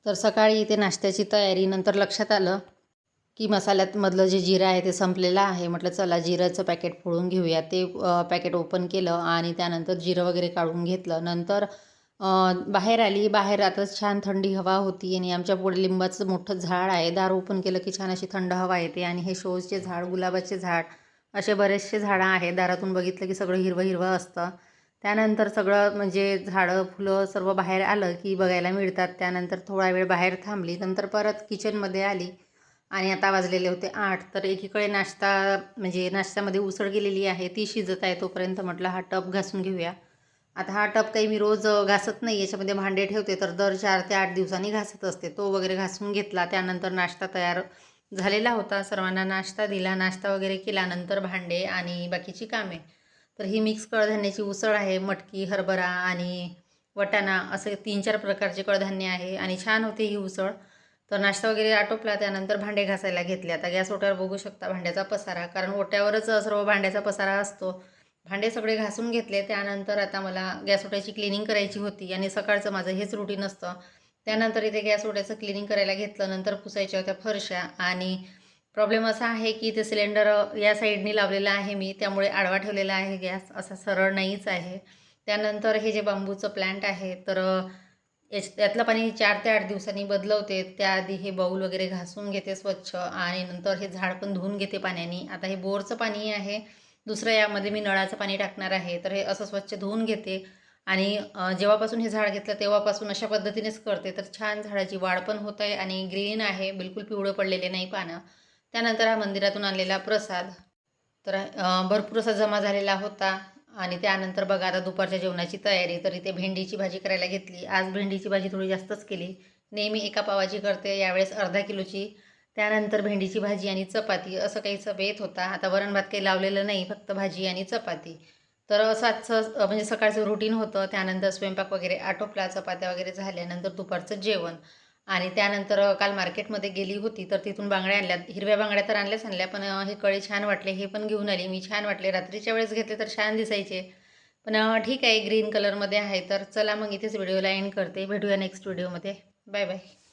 तर सकाळी इथे नाश्त्याची तयारी. नंतर लक्षात आलं की मसाल्यामधलं जे जिरं आहे ते संपलेलं आहे. म्हटलं चला जिरंचं पॅकेट फोडून घेऊया. ते पॅकेट ओपन केलं आणि त्यानंतर जिरं वगैरे काढून घेतलं. नंतर बाहेर आली. बाहेर आता छान थंडी हवा होती आणि आमच्या पुढे लिंबाचं मोठं झाड आहे. दार ओपन केलं की छान अशी थंड हवा येते आणि हे शोचे झाड, गुलाबाचे झाड, असे बरेचसे झाडं आहेत. दारातून बघितलं की सगळं हिरवं हिरवं असतं. त्यानंतर सगळं म्हणजे झाडं, फुलं सर्व बाहेर आलं की बघायला मिळतात. त्यानंतर थोडा वेळ बाहेर थांबली. नंतर परत किचनमध्ये आली आणि आता वाजलेले होते 8. तर एकीकडे नाश्ता म्हणजे नाश्त्यामध्ये उसळ गेलेली आहे, ती शिजत आहे. तोपर्यंत म्हटलं हा टब घासून घेऊया. आता हा टब काही मी रोज घासत नाही. याच्यामध्ये भांडे ठेवते तर दर 4 ते 8 दिवसांनी घासत असते. तो वगैरे घासून घेतला. त्यानंतर नाश्ता तयार झालेला होता. सर्वांना नाश्ता दिला. नाश्ता वगैरे केल्यानंतर भांडे आणि बाकीची कामे. तर ही मिक्स कडधान्याची उसळ आहे. मटकी, हरभरा आणि वाटाणा असे 3-4 प्रकारचे कडधान्य आहे आणि छान होते ही उसळ. तर नाश्ता वगैरे आटोपला. त्यानंतर भांडे घासायला घेतले. आता गॅस ओट्यावर बघू शकता भांड्याचा पसारा, कारण ओट्यावरच सर्व भांड्याचा पसारा असतो. भांडे सगळे घासून घेतले. त्यानंतर आता मला गॅस ओट्याची क्लिनिंग करायची होती आणि सकाळचं माझं हेच रुटीन असतं. त्यानंतर इथे गॅस ओट्याचं क्लिनिंग करायला घेतलं. नंतर पुसायच्या होत्या फरशा आणि प्रॉब्लेम असा आहे की ते सिलेंडर या साईडनी लावलेलं आहे मी, त्यामुळे आडवा ठेवलेला आहे गॅस, असा सरळ नाहीच आहे. त्यानंतर हे जे बांबूचं प्लांट आहे तर यातलं पाणी 4 ते 8 दिवसांनी बदलवते. त्याआधी हे बाऊल वगैरे घासून घेते स्वच्छ आणि नंतर हे झाड पण धुवून घेते पाण्याने. आता हे बोरचं पाणी आहे. दुसरं यामध्ये मी नळाचं पाणी टाकणार आहे. तर हे असं स्वच्छ धुवून घेते आणि जेव्हापासून हे झाड घेतलं तेव्हापासून अशा पद्धतीनेच करते. तर छान झाडाची वाढ पण होत आहे आणि ग्रीन आहे, बिलकुल पिवळं पडलेले नाही पानं. त्यानंतर हा मंदिरातून आणलेला प्रसाद. तर भरपूर असा जमा झालेला होता आणि त्यानंतर बघा आता दुपारच्या जेवणाची तयारी. तर इथे भेंडीची भाजी करायला घेतली. आज भेंडीची भाजी थोडी जास्तच केली. नेहमी एका पावाची करते, यावेळेस अर्धा किलोची. त्यानंतर भेंडीची भाजी आणि चपाती असं काही बेत होता. आता वरण भात काही लावलेलं नाही, फक्त भाजी आणि चपाती. तर असंच म्हणजे सकाळचं रुटीन होतं. त्यानंतर स्वयंपाक वगैरे आटोपला, चपात्या वगैरे झाल्यानंतर दुपारचं जेवण आणि त्यानंतर काल मार्केटमध्ये गेली होती तर तिथून बांगड्या आणल्या. हिरव्या बांगड्या तर आणल्या पण हे कळे छान वाटले, हे पण घेऊन आली मी. छान वाटले, रात्रीच्या वेळेस घेतले तर छान दिसायचे, पण ठीक आहे ग्रीन कलरमध्ये आहे. तर चला मग इथेच व्हिडिओला एंड करते. भेटूया नेक्स्ट व्हिडिओमध्ये. Bye bye.